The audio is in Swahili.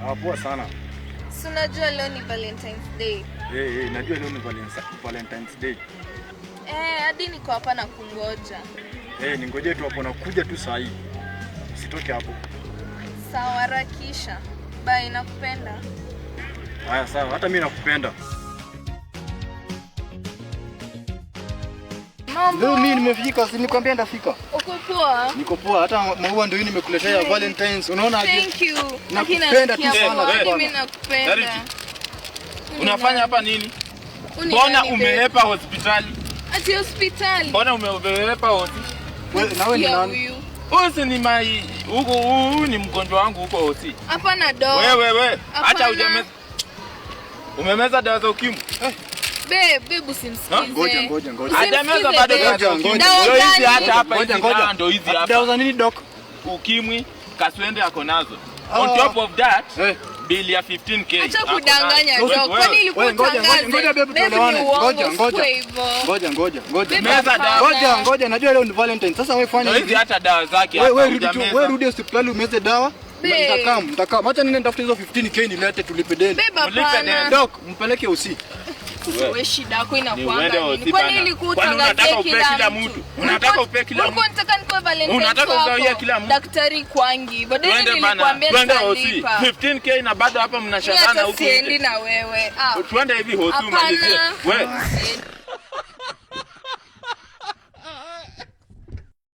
Poa sana. Si unajua leo ni Valentine's Day. Najua leo ni Valentine's Day. Hadi niko hapa na kungoja. Ningoje tu hapo, nakuja tu saa hii. Usitoke hapo. Sawa, harakisha. Bye, nakupenda. Haya sawa, hata mimi nakupenda. Leo mimi nimefika, si nikwambia ndafika. Uko poa? Niko poa, hata maua ndio nimekuletea Valentine's. Unaona aje? Thank you. Nakupenda tu sana. Mimi nakupenda. Unafanya hapa nini? Mbona umelepa hospitali? Ati hospitali? Mbona umelepa hospitali? Wewe na wewe ni nani? Huyu ni mai huyu ni mgonjwa wangu huko hosi. Hapana do. Wewe acha ujameza. Umemeza dawa za ukimwi? Babe, usimsikize. Ngoja. Hajameza bado dawa za ukimwi. Ndio hizi hata hapa hizi ndio hizi hapa. Dawa za nini doc? Ukimwi, kaswende ako nazo. On top of that, bill ya 15k. Acha kudanganya doc. Kwani ilikuwa tangazo? Ngoja babe, tuelewane. Ngoja. Najua leo ni Valentine. Sasa wewe fanya hivi hata dawa zake hapa. Wewe rudi hospitali umeze dawa. Nitakam. Acha nini nitafuta hizo 15k nilete tulipe deni. Tulipe deni. Doc, mpeleke usi. Wewe shida yako inakuanga nini? Kwani ilikuwa tangazo kila mtu? Unataka upe kila mtu? Unataka nikuwe Valentine? Unataka ugawie kila mtu? Daktari kwangi. Bado nilikwambia nitalipa. 15k na bado hapa mnashangana huko. Siendi na wewe. Tuende hivi hosi umalizie. Wewe